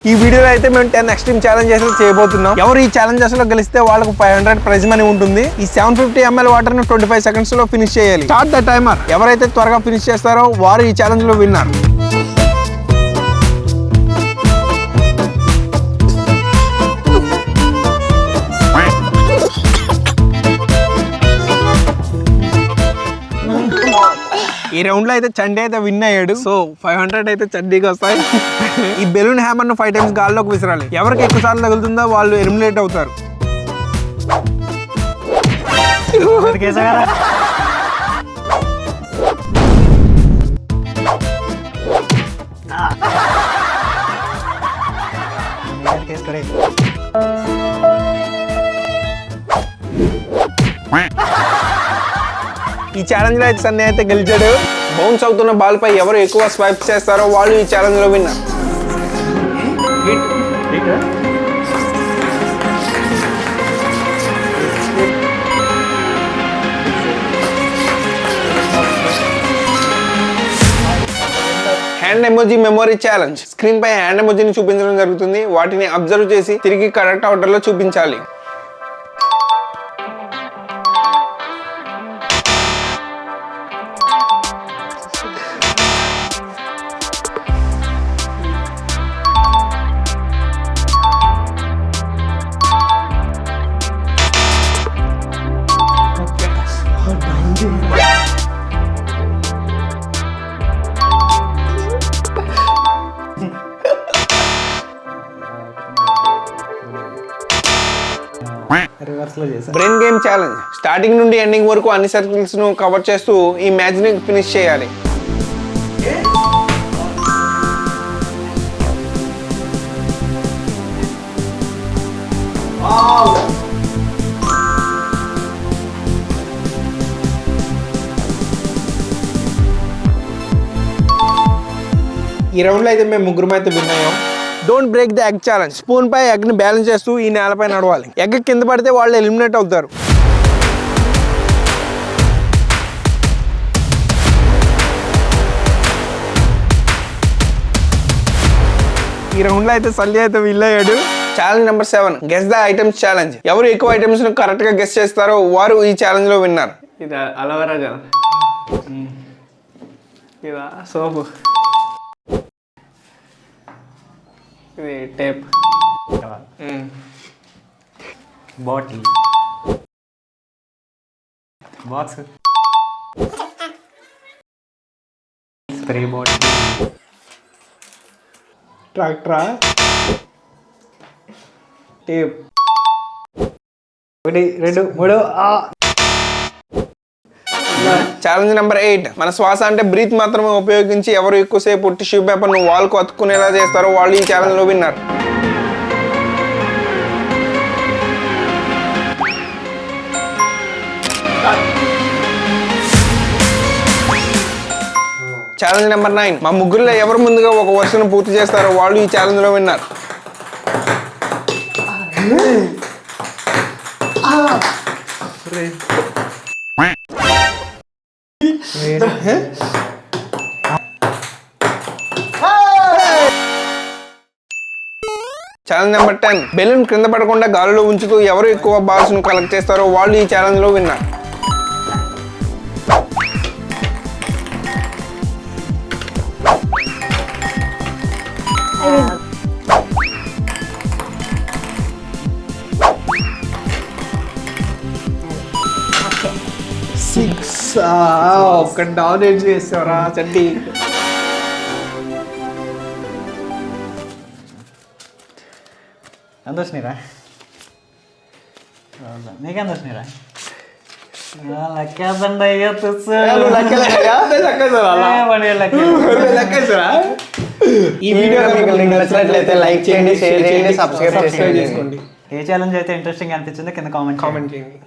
ఈ వీడియోలో అయితే మేము 10 ఎక్స్ట్రీమ్ ఛాలెంజెస్ చేయబోతున్నాం. ఎవరు ఈ ఛాలెంజెస్ లో గెలిస్తే వాళ్ళకు 500 ప్రైజ్ మనీ ఉంటుంది. ఈ 750 ml వాటర్ ని 25 సెకండ్స్ లో ఫినిష్ చేయాలి. Start the timer. ఎవరైతే త్వరగా ఫినిష్ చేస్తారో వారు ఈ ఛాలెంజ్ లో విన్నర్. ఈ రౌండ్ లో అయితే చండి అయితే విన్ అయ్యాడు. సో 500 అయితే చండీకి వస్తాయి. ఈ బెలూన్ హ్యామర్ ను 5 టైమ్స్ గాల్లోకి విసిరాలి. ఎవరికి ఎక్కువ సార్లు తగులుతుందో వాళ్ళు ఎలిమినేట్ అవుతారు. ఈ ఛాలెంజ్ లో అయితే సన్నీ అయితే గెలిచాడు. బౌన్స్ అవుతున్న బాల్ పై ఎవరు ఎక్కువ స్వైప్ చేస్తారో వాళ్ళు ఈ ఛాలెంజ్ లో winner. Hand emoji memory challenge. Screen పై హ్యాండ్ ఎమోజీని చూపించడం జరుగుతుంది. వాటిని అబ్జర్వ్ చేసి తిరిగి కరెక్ట్ ఆర్డర్ లో చూపించాలి. Brain game challenge. స్టార్టింగ్ నుండి ఎండింగ్ వరకు అన్ని సర్కిల్స్ ను కవర్ చేస్తూ ఈ మ్యాచ్ ని ఫినిష్ చేయాలి. ఈ రౌండ్ లో అయితే మేము ముగ్గురం అయితే విన్ అయ్యాం. Don't break the egg challenge. Spoon పై ఎగ్ ని బ్యాలెన్స్ చేస్తూ ఈ నేలపై నడవాలి. ఎగ్ కింద పడితే వాళ్ళు ఎలిమినేట్ అవుతారు. ఈ రౌండ్ లో అయితే సల్లి అయితే విన్ అయ్యాడు. Challenge number 7 guess the items challenge. ఎవరు ఎక్కువ ఐటమ్స్ ను కరెక్ట్ గా గెస్ చేస్తారో వారు ఈ ఛాలెంజ్ లో విన్నారు. ఇది అలవరా కదా, ఇదా సోపు, ఇది tape, bottle, box, spray bottle, ట్రాక్టరా, టేప్. 1 2 3. ఛాలెంజ్ నెంబర్ 8 మన శ్వాస అంటే బ్రీత్ మాత్రమే ఉపయోగించి ఎవరు ఎక్కువసేపు టిష్యూ పేపర్ ను వాల్ కు అతుక్కునేలా చేస్తారో వాళ్ళు ఈ ఛాలెంజ్ లో విన్నారు. ఛాలెంజ్ నెంబర్ 9 మా ముగ్గురులో ఎవరు ముందుగా ఒక వర్షం పూర్తి చేస్తారో వాళ్ళు ఈ ఛాలెంజ్ లో విన్నారు. ఛాలెంజ్ నెంబర్ 10 బెలూన్ క్రింద పడకుండా గాలిలో ఉంచుతూ ఎవరు ఎక్కువ బాల్స్ ను కలెక్ట్ చేస్తారో వాళ్ళు ఈ ఛాలెంజ్ లో విన్నారు. ఒక్క డామినేట్ చేస్తావరా చండి. ఎంత వచ్చినాయిరా? నీకెంత వచ్చినాయిరా? లెక్కేసండి అయ్యా. ఈ వీడియో మీకు నచ్చినట్లయితే లైక్ చేయండి, షేర్ చేయండి, సబ్స్క్రైబ్ చేసుకోండి. ఏ ఛాలెంజ్ అయితే ఇంట్రెస్టింగ్ అనిపించిందో కింద కామెంట్ చేయండి.